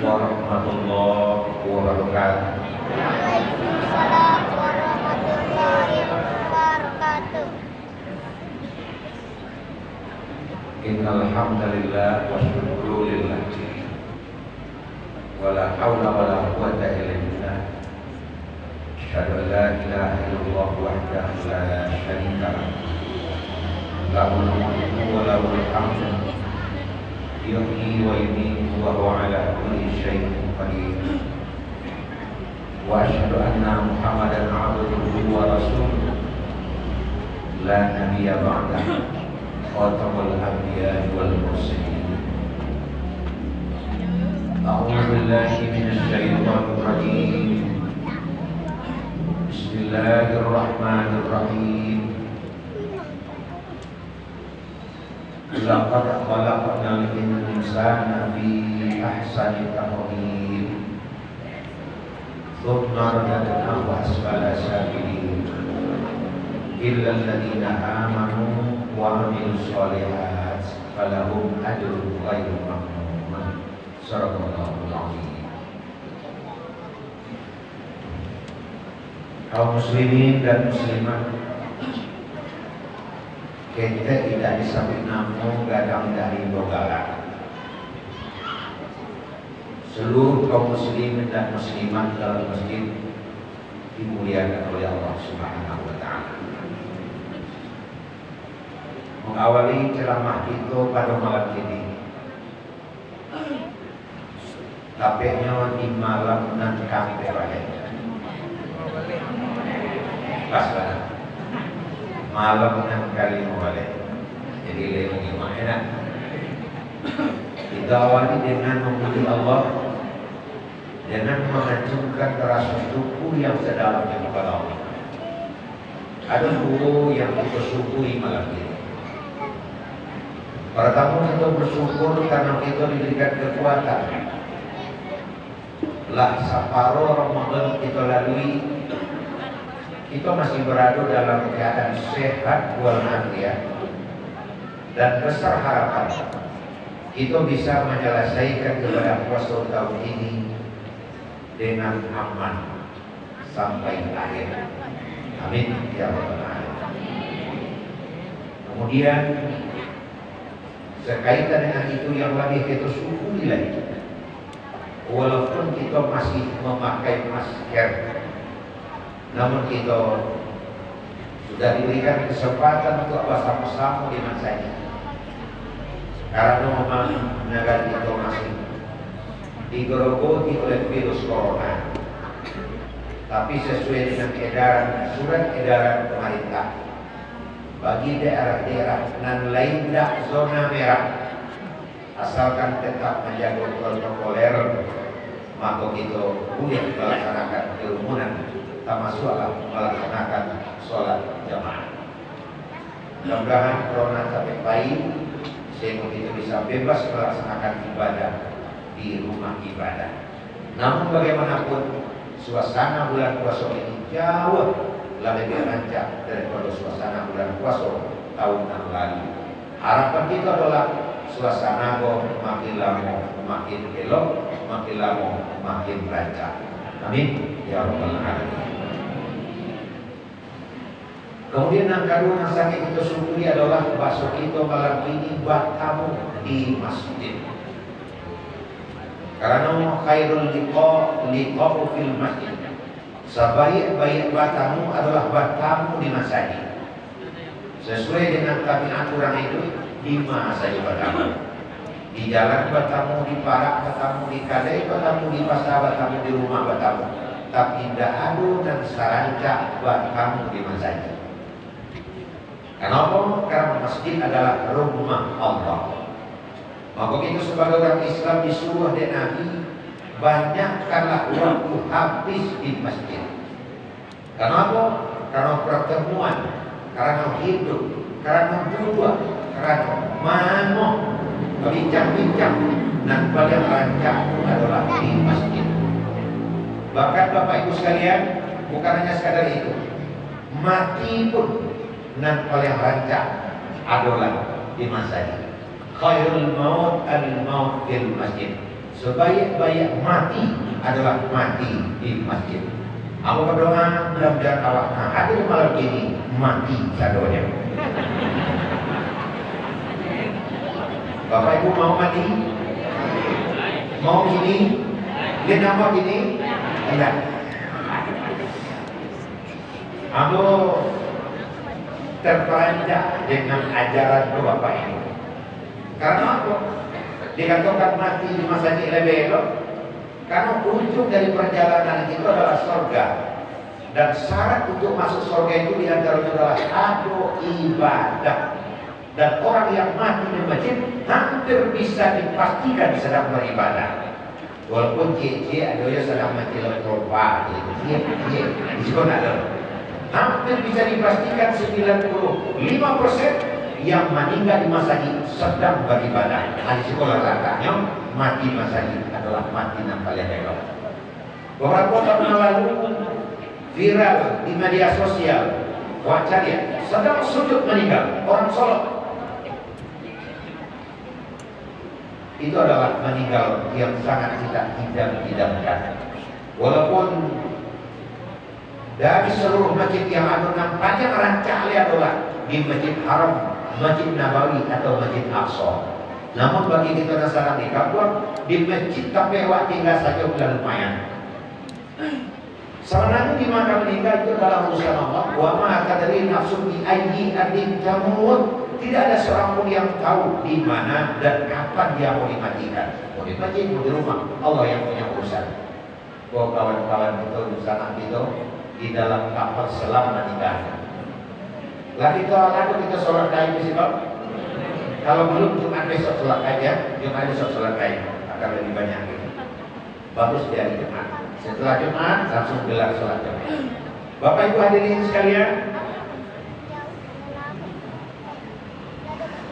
warahmatullahi wabarakatuh. Waalaikumsalam warahmatullahi wabarakatuh. Innal hamdalillah wa syukru lillah. Wala haula wala quwwata illa billah. Asyhadu an la ilaha illallah wahdahu la syarika lah. Lahul mulku wa lahul hamdu. Yuhyi wa yumiitu wa huwa ala kulli syai'in qadir. Wa asyhadu anna Muhammadan abduhu wa rasuluh. La nabiyya ba'dahu. Khatamul anbiya'i wal mursalin. A'udzu billahi minasy syaithanir rajim. Bismillahirrahmanirrahim. Laqad khalaqnal insana fi ahsani taqwim. Thumma radadnahu asfala safilin. Illa alladziina aamanu wa 'amilus shalihaat falahum ajrun ghairu mamnun. Shadaqallahul 'azim. Kaum muslimin dan muslimat, kita tidak disebut namu gadang dari bogalan. Seluruh kaum muslimin dan muslimat dalam masjid dimuliakan oleh Allah Subhanahu wa taala. Mengawali ceramah kita pada malam ini, tapenya di malam nan kami berakhir. Pas banget. Malam nan kali balik. Jadi lebih enak. Kita awali dengan memuji Allah, dengan mengacungkan rasa syukur yang sedalamnya kepada Allah. Ada dua yang kita syukuri malam ini. Pertama, kita bersyukur karena kita diberikan kekuatan. Lah separuh Ramadan kita lalui, kita masih berada dalam keadaan sehat walafiat dan besar harapan kita bisa menyelesaikan ibadah puasa tahun ini dengan aman sampai akhir. Amin ya rabbal alamin. Kemudian sekaitan dengan itu yang lebih kita syukuri lagi, walaupun kita masih memakai masker, namun kita sudah diberikan kesempatan untuk bersama-sama di masa ini. Karena memang negara kita masih digerogoti oleh virus corona. Tapi sesuai dengan surat edaran pemerintah, bagi daerah-daerah nan lain dak zona merah, asalkan tetap menjaga protokoler, maka kita boleh melaksanakan kerumunan, termasuk melaksanakan sholat jamaah. Mudah-mudahan corona sampai baik sehingga kita bisa bebas melaksanakan ibadah di rumah ibadah. Namun bagaimanapun, suasana bulan puasa ini jauh lebih lancar daripada suasana bulan puasa tahun yang lalu. Harapan kita adalah suasana makin lama makin elok, makin lama makin lancar. Amin ya rabbal alamin. Kemudian yang kedua yang sangat kita syukuri adalah bahasa kita malam ini bertamu di masjid. Karena khairul liqa'u fil masjid. Sebaik-baik bertamu adalah bertamu di masjid. Sesuai dengan kami aturan itu, di mana saja bertamu. Di jalan bertamu, di parak bertamu, di kadai bertamu, di pasar bertamu, di rumah bertamu. Tapi tidak ada dan sarancak bertamu di masjid. Kenapa? Karena masjid adalah rumah Allah. Maka kita sebagai orang Islam disuruh oleh Nabi, banyakkanlah waktu habis di masjid. Kenapa? Karena pertemuan, karena hidup, karena dua, karena mano, berbincang-bincang, dan paling rancak adalah di masjid. Bahkan Bapak Ibu sekalian, bukan hanya sekadar itu, mati pun dan paling rancak adalah di masjid. Khairul maut al-maut fil masjid. Sebaik-baik mati adalah mati di masjid. Aku berdoa mudah-mudahan awak hadir malam ini mati sadonya. Bapak Ibu mau mati? Mau gini? Dia nama gini? Tidak. Aku terperanjat dengan ajaran Bapak Ibu. Karena apa? Dikatakan mati di masa ini lebih elok. Karena ujung dari perjalanan itu adalah surga. Dan syarat untuk masuk surga itu diantaranya adalah adu ibadah. Dan orang yang mati di masjid hampir bisa dipastikan sedang beribadah. Walaupun cie-cie ada yang sedang mati letropa, itu ada. Hampir bisa dipastikan 95% yang meninggal di masa ini sedang beribadah. Di sekolah katanya mati masa ini adalah mati yang paling elok. Beberapa tahun lalu viral di media sosial, wajar ya, sedang sujud meninggal orang Solo. Itu adalah meninggal yang sangat kita idam-idamkan. Walaupun dari seluruh masjid yang ada nampaknya rancaknya adalah di Masjid Haram, Masjid Nabawi atau Masjid Aqsa. Namun bagi kita nasara di kampung, di masjid KPW tinggal saja sudah lumayan. Sebenarnya di mana meninggal itu adalah urusan Allah. Wa ma tadri nafsun bi ayyi ardin tamut. Tidak ada seorang pun yang tahu di mana dan kapan dia mau dimatikan. Mau di masjid, mau di rumah. Allah yang punya urusan. Bahwa kawan-kawan itu di sana itu di dalam kapal selam meninggal. Lagi kita sholat kain di situ. Kalau belum Jumat besok sholat kain ya, Jumat besok sholat kain akan lebih banyak. Bagus di hari Jumat. Setelah Jumat langsung gelar sholat Jumat. Bapak Ibu hadirin sekalian.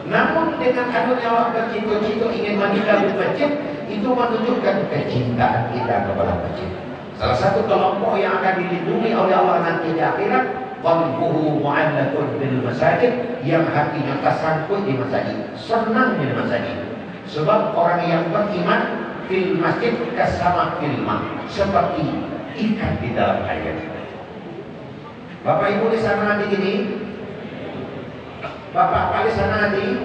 Namun dengan adanya orang bercita-cita ingin meninggal di masjid, itu menunjukkan kecintaan kita kepada masjid. Salah satu kelompok yang akan dilindungi oleh Allah nanti di akhirat, qalbuhu mu'allaqun bil masajid, yang hatinya tersangkut di masjid, senang di masjid. Sebab orang yang beriman fil masjid kasama fil ma, seperti ikan di dalam air. Bapak Ibu di sana nanti gini, Bapak di sana nanti,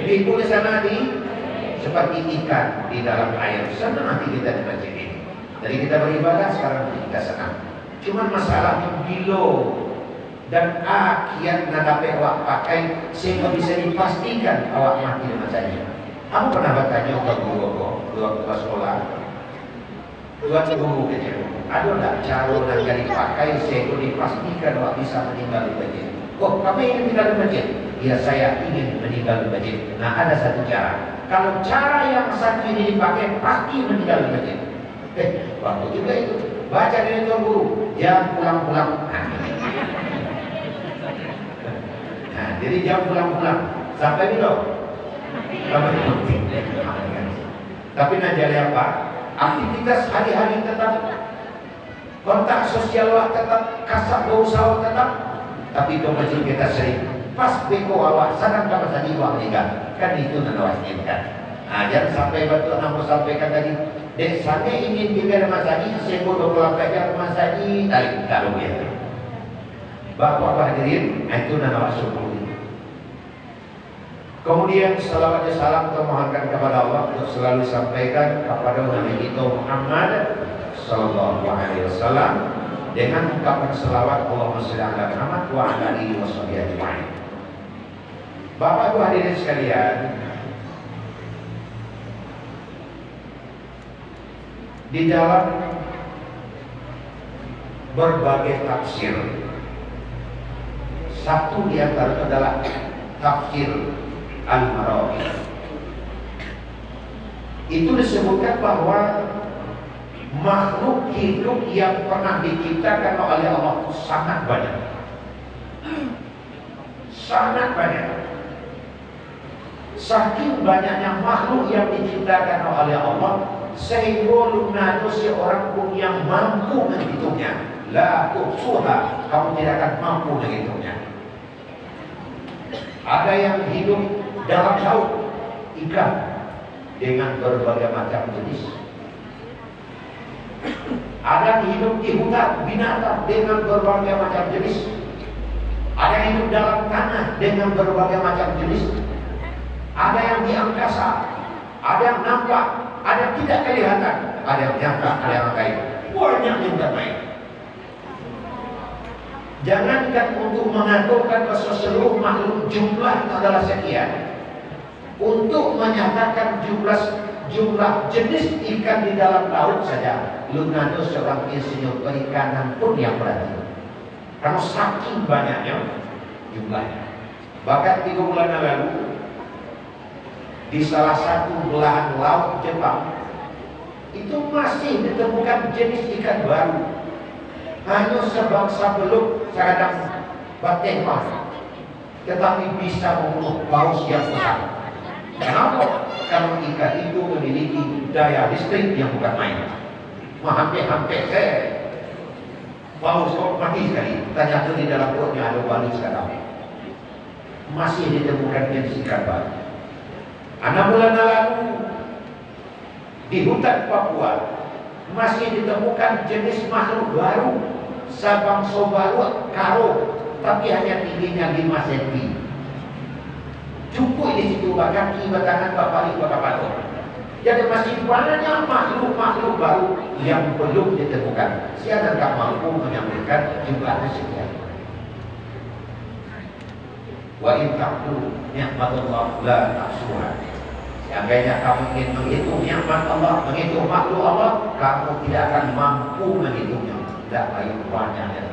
Ibu di sana nanti, seperti ikan di dalam air. Senang hati kita di masjid ini. Jadi kita beribadah sekarang kita senang. Cuman masalahnya bilo dan kiat nadape awak pakai sehingga bisa dipastikan awak mati di masjid. Aku pernah bertanya ke guru sekolah, guru kecil, ada tak cara yang dipakai sehingga dipastikan awak bisa meninggal di masjid? Oh, kamu ingin meninggal di masjid? Ya, saya ingin meninggal di masjid. Nah, ada satu cara. Kalau cara yang satu ini dipakai, pasti meninggal di masjid. Waktu juga itu baca dari tuan guru, jangan pulang-pulang. Nah, jadi jangan pulang-pulang sampai belum. Tapi najari apa? Aktivitas hari-hari tetap, kontak sosial tetap, kasar berusaha tetap. Tapi itu masjid kita sering pas beko awak sadang dapat tadi awak meninggal. Kan itu menawaskan. Nah, jangan sampai betul yang aku sampaikan tadi. Desanya ingin tinggal di masjid, sehingga 24 jam di masjid, tarik tak boleh. Bapak hadirin, itu nama syukur. Kemudian salawat dan salam termohonkan kepada Allah untuk selalu sampaikan kepada Nabi kita Muhammad sallallahu alaihi wasallam dengan ungkapan selawat Allahumma shalli ala Muhammad wa ala alihi washabihi ajma'in. Bapak Ibu hadirin sekalian, di dalam berbagai tafsir, satu di antara adalah tafsir Al-Marawi. Itu disebutkan bahwa makhluk hidup yang pernah diciptakan oleh Allah itu sangat banyak. Sangat banyak. Saking banyaknya makhluk yang diciptakan oleh Allah, sehingga lunado seorang pun yang mampu menghitungnya. La tuhsuha, kamu tidak akan mampu menghitungnya. Ada yang hidup dalam laut, ikan. dengan berbagai macam jenis. Ada yang hidup di hutan binatang dengan berbagai macam jenis. Ada yang hidup dalam tanah dengan berbagai macam jenis. Ada yang di angkasa, ada yang nampak, ada yang tidak kelihatan, ada yang nyata, ada yang gaib. Banyak juga baik. Jangankan untuk mengaturkan bahwa seluruh makhluk jumlah adalah sekian, untuk menyatakan jumlah jenis ikan di dalam laut saja, Leonardo seorang insinyur perikanan pun yang berani. Karena saking banyaknya jumlahnya. Bahkan 3 bulan lalu di salah satu belahan laut Jepang itu masih ditemukan jenis ikan baru. Hanya sebangsa beluk kadang batema, tetapi bisa membunuh paus yang besar. Kenapa? Karena ikan itu memiliki daya listrik yang bukan main. Hampir saya paus kok mati sekali. Ternyata di dalam perutnya ada balik sekarang. Masih ditemukan jenis ikan baru. 6 bulan lalu di hutan Papua masih ditemukan jenis makhluk baru, sabang sobaru karo, tapi hanya tingginya 5 cm. Cukup di situ kaki, batangan, bapalik, bapapatu. Jadi masih banyak makhluk-makhluk baru yang belum ditemukan. Siapa tak mampu menyampaikan jumlahnya sekian. Wa in ta'tu ni'matullah la tahsuha. Seandainya kamu ingin menghitung nikmat Allah, menghitung makhluk Allah, kamu tidak akan mampu menghitungnya. Tidak baik banyaknya.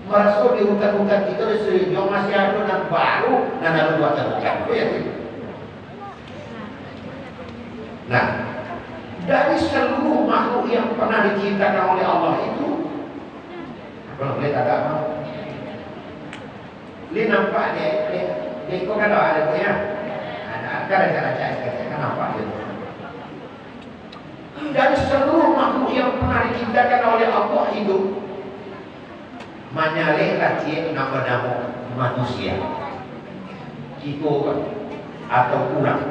Masuk di hutan-hutan itu yang masih ada dan baru dan ada buat terbuka. Nah, dari seluruh makhluk yang pernah diciptakan oleh Allah itu, kalau lihat agama, lihat nampak dia kok kan ada punya. Ada cara kenapa gitu? Dari seluruh makhluk yang pernah diciptakan oleh Allah itu, manyalehlah dia nama-nama manusia, itu atau kurang.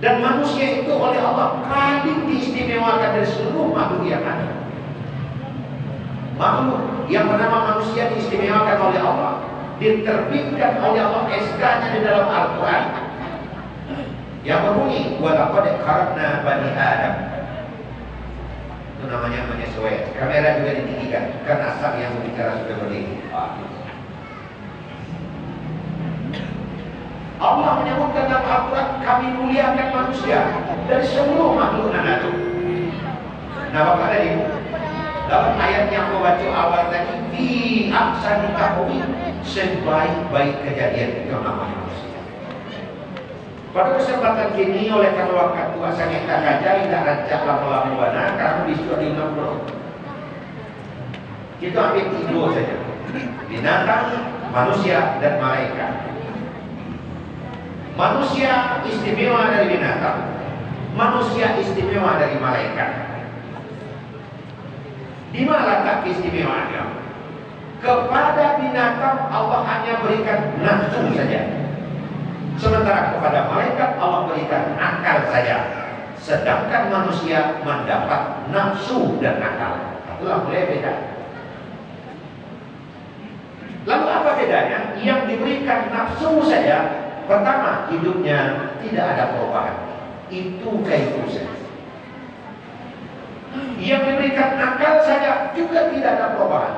Dan manusia itu oleh Allah paling diistimewakan dari seluruh makhluk yang ada. Makhluk yang bernama manusia diistimewakan oleh Allah, diterbitkan oleh Allah SK-nya di dalam Al-Quran yang berbunyi walaqad khalaqna bani Adam. Itu namanya menyesuaikan. Kamera juga ditinggikan karena asal yang berbicara sudah berdiri. Allah menyebutkan dalam Al-Quran, kami muliakan manusia dari seluruh makhluk yang ada. Nah, Bapak dan Ibu, dalam ayat yang membaca awal tadi, fi ahsani taqwim, sebaik-baik kejadian, itu namanya manusia. Pada kesempatan kini oleh karena waktu tuasa kita kaca tidak rancak lama-lama wana karena disuruh di 60. Kita ambil 3 saja, binatang, manusia, dan malaikat. Manusia istimewa dari binatang, manusia istimewa dari malaikat. Di mana letak keistimewaannya? Kepada binatang Allah hanya berikan nafsu saja, sementara kepada malaikat Allah berikan akal saja. Sedangkan manusia mendapat nafsu dan akal. Itulah mulai beda. Lalu apa bedanya? Yang diberikan nafsu saja, pertama hidupnya tidak ada perubahan, itu kehidupan. Yang diberikan akal saja juga tidak ada perubahan.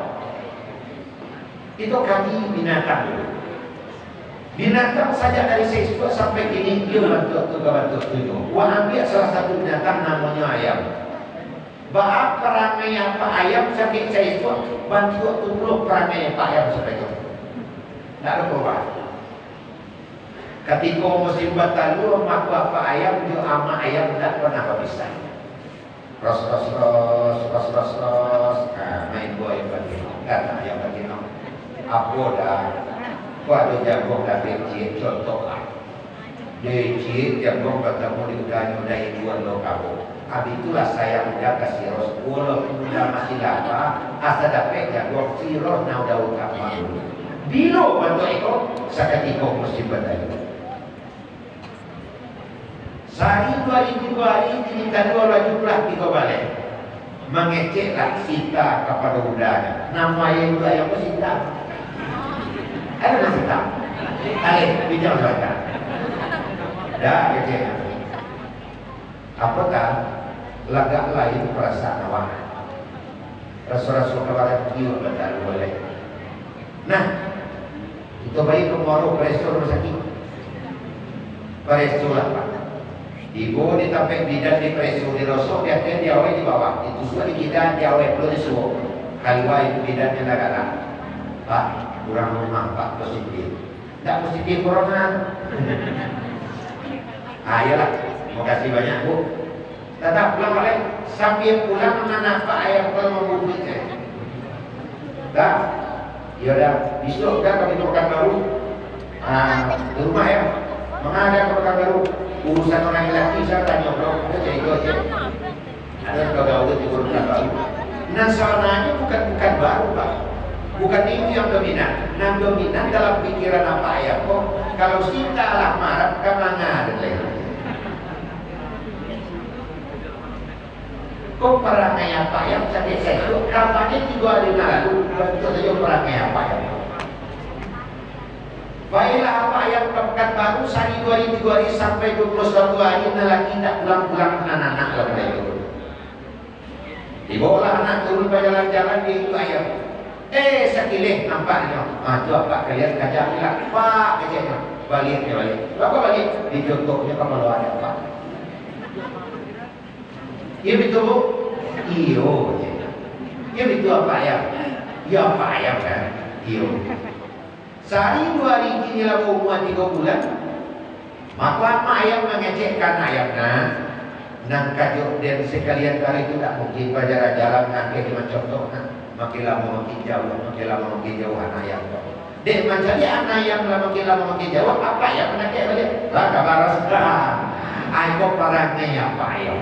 Itu kaki binatang dulu. Binatang saja dari siswa sampai kini dia bantu itu. Wah, ambil salah satu binatang namanya ayam. Bahak perangai apa ayam sakit siswa bantu tuh perangai apa ayam sampai itu. Tidak ada perubahan. Ketika musim batalu maku apa ayam dia ama ayam tidak pernah bisa. Ros, main boy bagi kata ayam bagi nom. Aku dah, ada jagung dah becik contoh lah. Becik jagung bertemu di udahnya udah ibuan lo kamu. Habis itulah saya udah kasih ros. Walaupun udah masih lama, asal dapat jagung si ros na udah utama. Bilo bantu itu seketika musim batalu. Sehari 2 hari diminta 2 jumlah 3 balik. Mengeceklah Sita kepada budanya. Nama yang juga yang Sita. Ada nggak Sita? Ayo, bincang saja. Dah keceknya. Apakah lagak lain perasaan awak? Rasul-rasul kepada kiu betul boleh. Nah, itu bayi kemaru presto rumah sakit. Presto lah Pak. Ibu ditampek bidan di presto di rosok dia kan dia awal di bawah. Itu semua di kita dia awal belum disuruh. Kalwa itu bidannya negara. Pak, kurang rumah Pak positif. Tak positif corona. Ayolah, mau kasih banyak Bu. Tetap pulang balik sampai pulang mana Pak ayah kalau mau buktinya. Dah, yaudah besok dah kami makan baru. Di rumah ya. Mana ada makan baru? Urusan orang lelaki saya tanya bro, kita jadi aja. Ada kagak di urusan baru. Nah soalnya bukan baru Pak. Bukan itu yang dominan. Nah dominan dalam pikiran apa ayah kok. Kalau kita lah marah kemana ada lagi. Kok perangai apa yang sakit saya itu kampanye 3 hari lalu bentuk saja perangai apa yang baiklah apa yang pekan baru sehari 2 hari sampai 21 hari lelaki tak pulang-pulang anak-anak lah itu dibawalah anak turun pada jalan-jalan dia itu ayam sekilih nampaknya itu apa kalian kajak bilang Pak kecilnya balik apa balik dicontohnya kalau ada Pak. Ya betul Bu? Iyo. Ya betul apa ya? Ya apa ya kan? Iyo. Sehari 2 hari ini lah umur 3 bulan. Maka ayam mengecekkan ayamnya. Nang kajuk dan sekalian kali itu tak mungkin pada jalan nanti dengan contohnya. Makin lama makin jauh anak ayam. Dek macam dia anak ayam makin lama makin jauh apa ya? Penyakit balik. Lah kabar sekarang. Ayo parangnya apa ayam?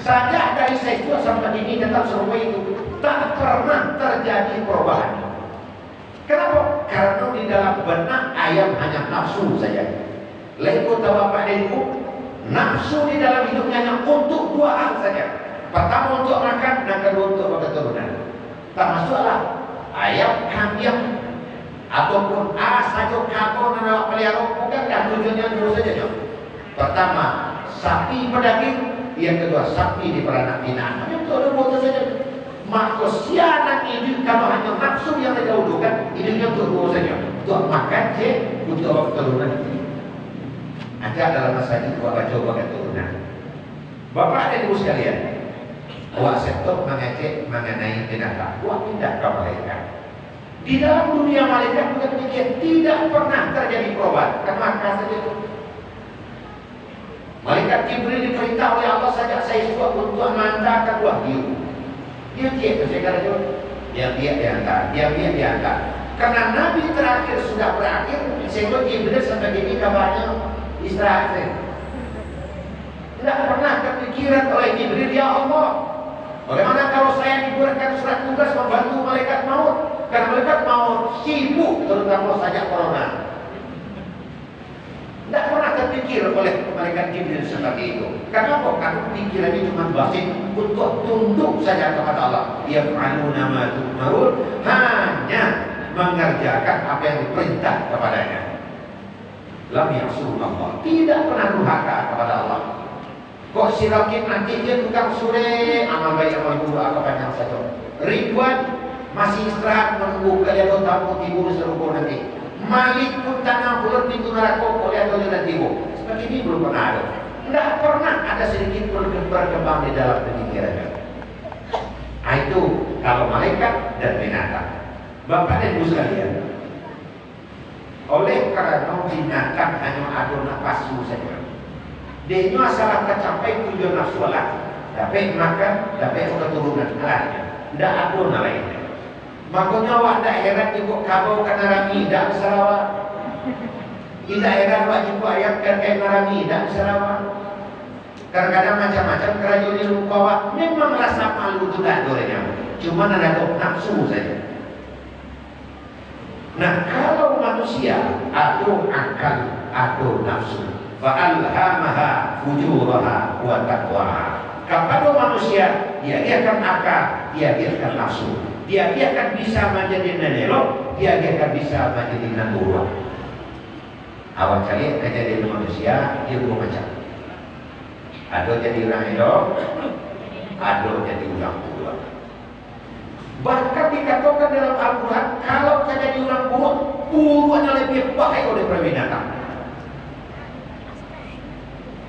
Saja dari seksual sampai ini tetap serupa itu tak pernah terjadi perubahan. Kenapa? Karena di dalam benak ayam hanya nafsu saja. Lekut tahu apa denku? Nafsu di dalam hidupnya hanya untuk 2 hal saja. Pertama untuk makan dan kedua untuk keturunan. Tak masuklah ayam kambing ataupun saja kabur dan awak pelihara bukankah tujuannya 2 saja? Pertama sapi pedaging. Yang kedua sapi di peranak binaan. Itu ada motor saja. Maka sianan hidup kalau hanya nafsu yang didahulukan, hidupnya untuk 2 saja. Untuk makan, untuk keturunan. Ada dalam masa ini bapak coba keturunan. Bapak dan ibu sekalian, awak setop mengecek mengenai binatang. Awak pindah ke malaikat. Di dalam dunia malaikat bukan demikian. Tidak pernah terjadi perubahan. Maka saja. Malaikat Jibril diperintah oleh Allah saja saya suka untuk mengantarkan wahyu. Dia cek saya kata dia diantar. Karena Nabi terakhir sudah berakhir, sehingga Jibril sampai ini kabarnya istirahat saya. Tidak pernah kepikiran oleh Jibril ya Allah. Bagaimana kalau saya diberikan surat tugas membantu malaikat maut? Karena malaikat maut sibuk terutama saja corona. Tidak pernah terpikir oleh malaikat Jibril seperti itu. Kenapa? Karena pikirannya cuma basit untuk tunduk saja kepada Allah. Yaf'aluna ma tu'marun, hanya mengerjakan apa yang diperintah kepadanya. Lam ya'sunallah, tidak pernah durhaka kepada Allah. Kok si Rakib nanti dia tukang sore amal baik amal buruk banyak saja. Ridwan masih istirahat menunggu kalian tamu tidur serupa nanti. Malik pun tanah bulat pintu neraka oleh atau dan tibu. Seperti ini belum pernah ada. Tidak pernah ada sedikit pun berkembang di dalam pemikirannya. Itu kalau malaikat dan binatang. Bapak dan ibu sekalian, oleh karena binatang hanya ada nafsu saja. Dia masalah tercapai tujuan nafsu lah. Dapat makan, dapat keturunan lainnya. Tidak ada lainnya. Makanya awak tak heran ibu kabau kena rami, tak bersarawa. Tidak heran awak ibu ayam kena rami, tak bersarawa. Kadang-kadang macam-macam kerajaan di lupa awak memang rasa malu itu tak dorenya. Cuma ada nafsu saja. Nah kalau manusia ada akal, ada nafsu, fa'alhamaha fujuraha wa taqwaha. Kepada manusia dia akan akal, dia akan nafsu, dia akan bisa menjadi nenelok, dia akan bisa menjadi naturah. Awak cari kejadian manusia dia dua macam. Ada jadi orang elok, ada jadi orang buruk. Bahkan dikatakan dalam Al-Quran, kalau jadi orang buruk, buruknya lebih baik daripada binatang.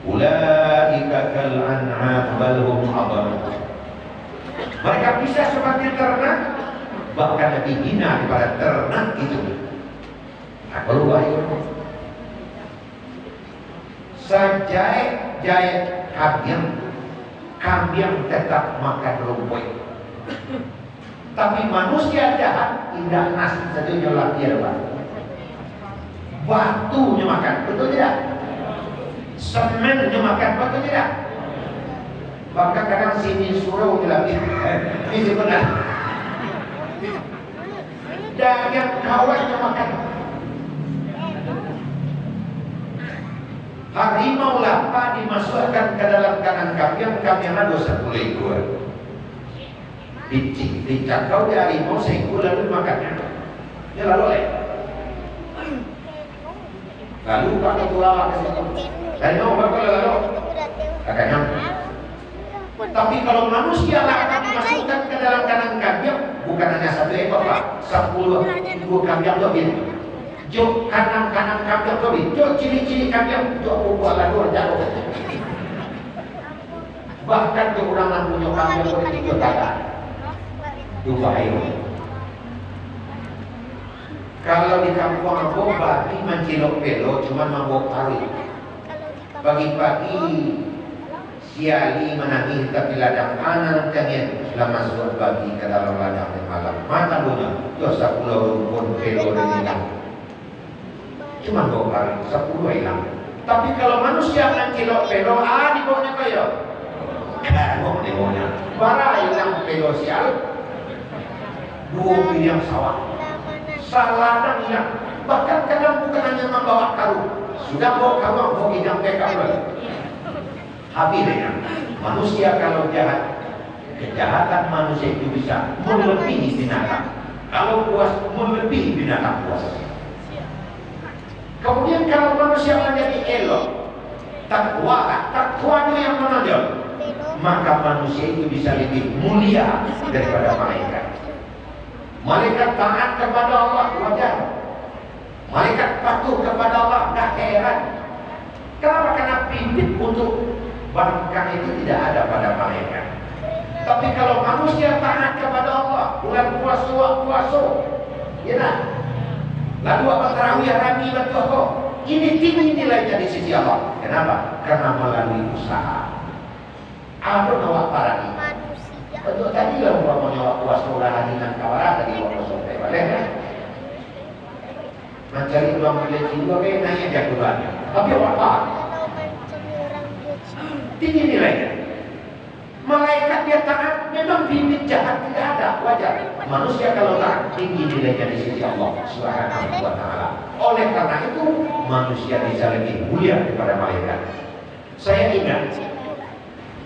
Ulaika kal an'am bal hum adall. Mereka bisa seperti ternak, bahkan lebih hina daripada ternak itu. Apa lu wahyu? Sajai-jai kambing tetap makan rumput. Tapi manusia jahat tidak nasi saja nyolak dia Pak. Batunya makan, betul tidak? Semennya makan, betul tidak? Bahkan kadang sini suruh bilang ini sebenarnya daging kawannya makan. Harimau lapar dimasukkan ke dalam kanan kambing ada 10 ekor. Dicakau di harimau seekor lalu makannya. Ya lalu lalu pakai tulang ke situ. Harimau berapa lalu? Kakaknya. Tapi kalau manusia lapar dimasukkan ke dalam kanan kambing, bukan hanya 1 ekor Pak, 10 ekor kambing lebih. Jok kanan kambing lebih, jok ciri-ciri kambing, jok buah lalu jauh. Bahkan jok orang yang punya kambing lebih jok kakak. Dua ayo. Kalau di kampung aku babi mencilok pelo cuma mabok hari. Pagi-pagi siali menangis tapi ladang kanan cengin selama masuk pagi ke dalam ladang di malam. Mata punya dosa pulau rumpun pelo dan hilang. Cuma bau hari 10 hilang. Tapi kalau manusia mencilok pelo di bawahnya kayo. Mau di bawahnya. Bara hilang pelo sial. 2 miliar sawah, saladang hilang. Bahkan kadang bukan hanya membawa karung, sudah bawa karung mau hidang kabel. Habisnya manusia kalau jahat, kejahatan manusia itu bisa melebihi binatang. Kalau puas melebihi binatang puas. Kemudian kalau manusia menjadi elok, takwanya yang menonjol, maka manusia itu bisa lebih mulia daripada malaikat. Malaikat taat kepada Allah wajar. Malaikat patuh kepada Allah dah heran. Kenapa? Karena bibit untuk bangkang itu tidak ada pada malaikat. Tapi kalau manusia taat kepada Allah, bulan puasa, ya nah. Lalu apa tarawih rami batu ini tinggi nilainya di sisi Allah. Kenapa? Karena melalui usaha. Ada nawak parani. Untuk tadi lah mau nyawa puas murah dengan kawaran tadi waktu sampai balik kan. Mencari uang beli jiwa kayak nanya jagoannya. Tapi apa? Tinggi nilainya. Malaikat dia taat, memang bibit jahat tidak ada, wajar. Manusia kalau taat tinggi nilainya di sisi Allah Subhanahu wa taala. Oleh karena itu manusia bisa lebih mulia daripada malaikat. Saya ingat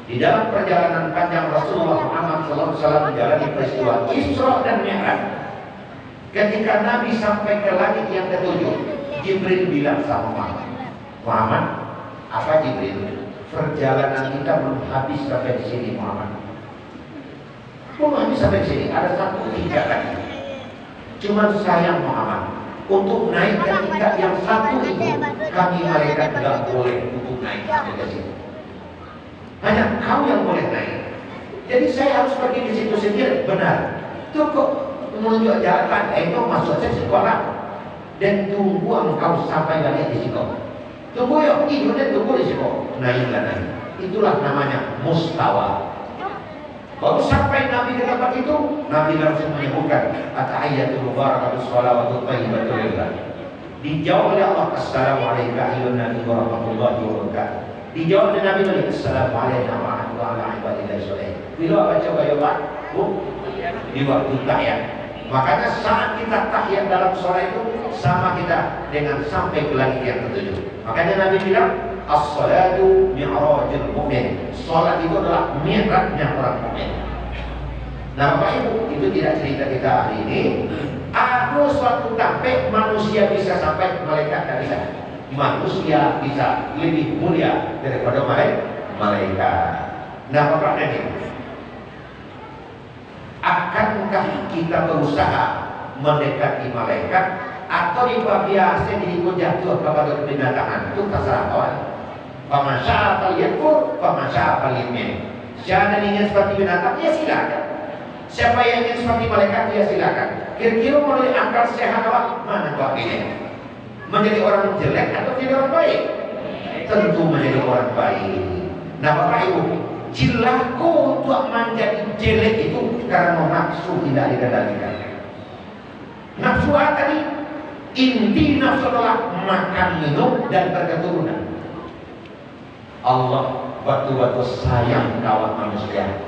di dalam perjalanan panjang Rasulullah Muhammad SAW menjalani peristiwa Isra dan Mi'raj. Ketika Nabi sampai ke langit yang ketujuh, Jibril bilang sama Muhammad, apa Jibril? Perjalanan kita belum habis sampai di sini Muhammad. Belum habis sampai di sini, ada 1 tingkat lagi. Cuman sayang Muhammad, untuk naik ke tingkat yang 1 itu, kami malaikat tidak boleh untuk naik sampai ke sini. Hanya kau yang boleh naik. Jadi saya harus pergi di situ sendiri. Benar. Itu kok menunjuk jalan. Itu masuk saya sekolah. Dan tunggu engkau sampai balik di situ. Tunggu yuk. Hidupnya tunggu di situ. Naiklah naik. Itulah namanya mustawa. Baru sampai Nabi ke tempat itu, Nabi langsung menyebutkan at-tahiyyatul mubarakatuh shalawatut thayyibatul lillah. Dijawab oleh Allah, assalamualaikum warahmatullahi wabarakatuh. Dijawab oleh Nabi Nabi assalamualaikum warahmatullahi wabarakatuh. Bila baca ya Pak, di waktu tahiyat. Makanya saat kita tahiyat dalam sholat itu sama kita dengan sampai ke langit yang ketujuh. Makanya Nabi bilang as-salatu mi'rajul mu'min. Salat itu adalah mi'rajnya orang mukmin. Nah Bapak Ibu, itu tidak cerita kita hari ini. Ada suatu sampai manusia bisa sampai, malaikat tidak bisa. Manusia bisa lebih mulia daripada malaikat. Nah Bapak dan Ibu, akankah kita berusaha mendekati malaikat, atau biasa diikut jatuh kepada binatang? Itu terserah kawan. Faman syaa falyakfur, faman syaa falyu'min. Siapa yang ingin seperti binatang, ya silakan. Siapa yang ingin seperti malaikat, ya silakan. Kira-kira menurut akal sehat apa? Mana buat ini? Menjadi orang jelek atau menjadi orang baik? Tentu menjadi orang baik. Nah Bapak Ibu, jilaku untuk menjadi jelek itu karena nafsu tidak dikendalikan. Nafsu apa tadi? Inti nafsu adalah makan, minum, dan berketurunan. Allah betul-betul sayang kawan manusia.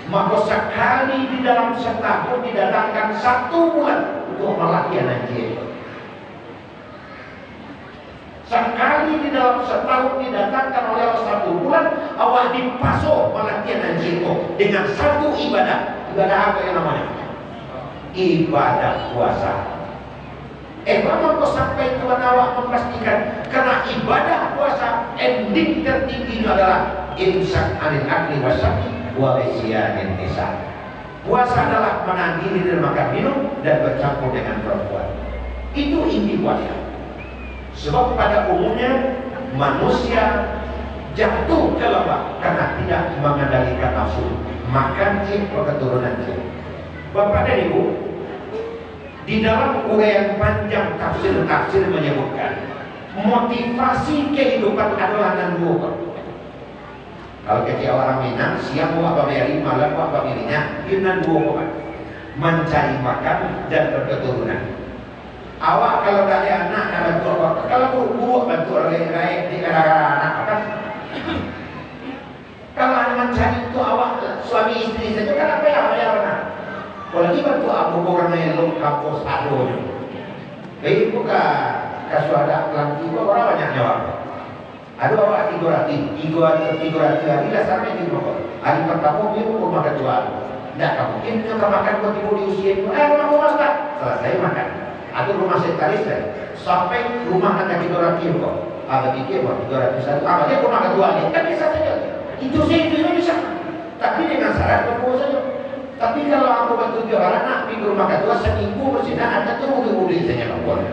Maka sekali di dalam setahun didatangkan 1 bulan untuk melatih anjing. Sekali di dalam setahun didatangkan oleh Allah 1 bulan, awak dipasok melatih anjing dengan 1 ibadah. Ibadah apa yang namanya? Ibadah puasa. Memang kok sampai Tuhan awak memastikan, karena ibadah puasa ending tertingginya adalah imsak anil akli wasyaki wa isyanin nisa. Puasa adalah menahan diri dari makan minum dan bercampur dengan perempuan. Itu inti puasa. Sebab pada umumnya manusia jatuh ke lembah karena tidak mengendalikan nafsu, makan cip keturunan cip. Bapak dan Ibu, di dalam uraian panjang tafsir menyebutkan motivasi kehidupan adalah 2. Kalau kecil orang Minang, siang buat pembeli, malam buat pembelinya, itu 2. Mencari makan dan berketurunan. Awak kalau tak ada anak, bantu awak. Kalau buruk bantu orang lain di gara-gara anak kan. Kalau anak mencari itu awak suami istri saja kan apa yang anak? Apalagi bantu abu orang yang lu kampus aduh. Jadi bukan kasuada lagi orang banyak jawab. Aduh awak 300 hari lah sampai di rumah. Hari pertama minum rumah kedua. Tidak mungkin kita makan buat ibu di usia itu. Rumah masak selesai makan. Atau rumah setaris sampai rumah anda 300 kok. Ada pikir buat 301. Dia rumah kedua ini kan bisa saja. Itu bisa. Tapi dengan syarat berpuasa saja. Tapi kalau aku bantu dia orang nak pergi ke rumah kedua seminggu bersinar, ada tuh mudi saja kawan.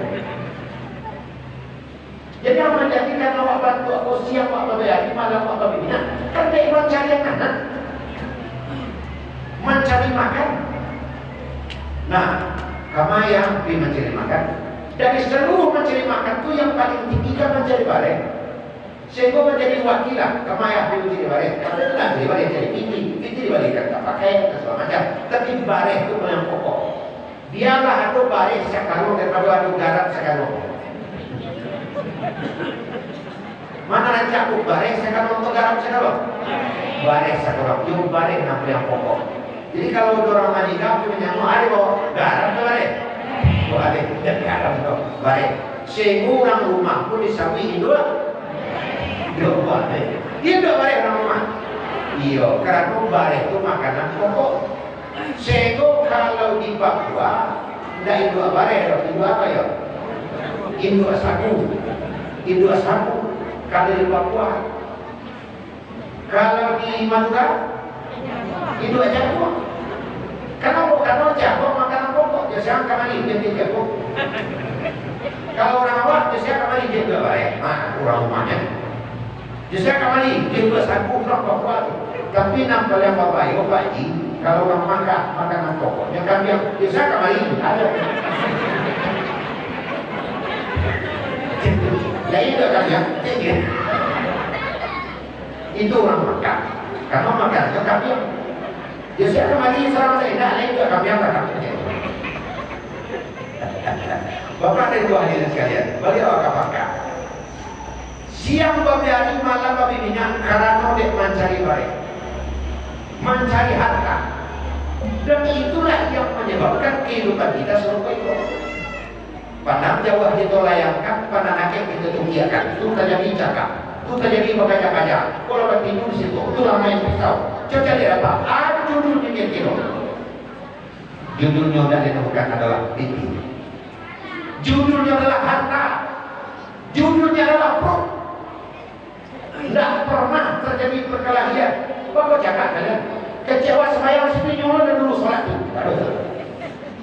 Jadi yang menjadikan awak bantu aku siang waktu bayar, malam waktu bina, kan dia mencari anak, mencari makan. Nah, kama yang pergi mencari makan. Dari seluruh mencari makan itu yang paling tinggi kan mencari bareng. Sehingga menjadi wakilah, kama yang pergi mencari bareng. Kalau itu lah jadi bareng jadi tinggi. Dibalikan tak pakai dan segala macam. Tapi bareh itu yang pokok. Biarlah ada bareh sekarang daripada ada garam sekarang. Mana nanti aku bareh sekarang untuk garam sekarang? Bareh sekarang. Itu bareh yang pokok. Jadi kalau orang majikan menyamuk ada bawa garam ke bareh. Ada dan garam ke bareh. Sehingga orang rumah pun disawi dua bareh. Dia dua bareh orang rumah. Iya, karena bareh itu makanan pokok. Sego kalau di Papua, tidak induk bareh, induk apa ya? Induk sagu. Kalau di Papua, kalau di Madura, induk jagung. Karena jagung makanan pokok. Biasanya kemari jadi jagung. Kalau orang awak, biasanya kemari jadi bareh. Nah, orang rumahnya. Biasanya kemari jadi sagu orang Papua. Tapi nampak yang bapak haji, kalau orang makan makanan pokoknya kan yang biasa kembali ada. Ya itu kan ya, itu orang makan. Karena makan itu kami biasa kembali sarang saya tidak lain juga kami yang makan. Bapak dan ibu hadirin sekalian, beliau akan makan. Siang babi hari, malam babi minyak karena dia mencari barang. Mencari harta, dan itulah yang menyebabkan kehidupan kita serupa itu. Pandang jauh kita layangkan, pandang akhir kita tunggiakan. Itu saja bicara. Itu terjadi baca-baca. Kalau bagi tidur di situ, itulah main pisau. Coba lihat apa? Ada judulnya kira-kira. Judulnya sudah ditemukan adalah tipi. Judulnya adalah harta. Judulnya adalah perut. Tidak pernah terjadi perkelahian. Bapak cakap kalian kecewa sembahyang sini nyuruh dan dulu sholat tu.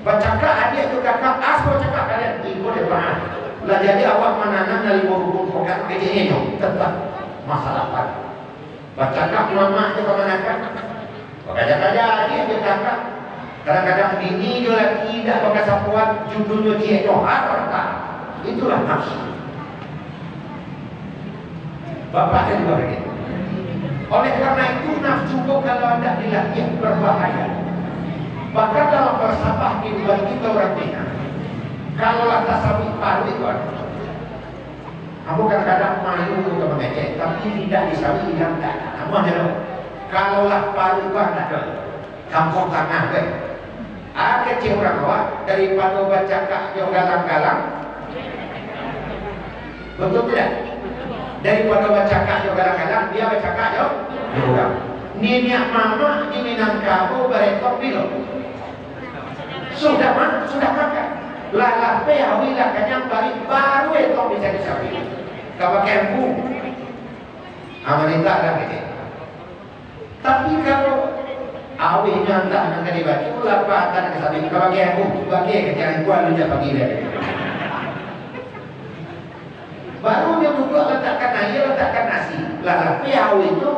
Bacakak adik tu kakak asal cakap kalian ikut depan. Lah jadi awak menanam dari rukun pokat kecilnya tetap masalah apa? Bacakak mama tu kemanakan? Kadang-kadang adik tu kakak. Kadang-kadang bini juga tidak pakai sapuan judulnya dia harta. Itulah nafsu. Bapak dan juga begitu. Oleh karena itu nafsu kalau anda dilatih berbahaya. Bahkan dalam falsafah kehidupan kita orang Cina, kalau tasawuf paru itu kamu kadang-kadang malu untuk mengecek, tapi tidak disawi yang tak. Kamu ada kalaulah paru ada kampung tengah ke, kecil orang awak daripada baca kak yang galang-galang, betul tidak? Daripada baca kak yang galang-galang, dia baca kak yang orang. Nenek mama di Minangkabau beretok bilo. Sudah makan. Lala pehawi lah kanyang baru itu bisa disawi. Kalau kempu, amanita ada gitu. Tapi kalau awihnya tak nak dibaca, lapa tak nak disawi. Kalau kempu, bagi kejangan kuat dia pagi dia. Baru dia buka letakkan air, letakkan nasi. Lala pehawi itu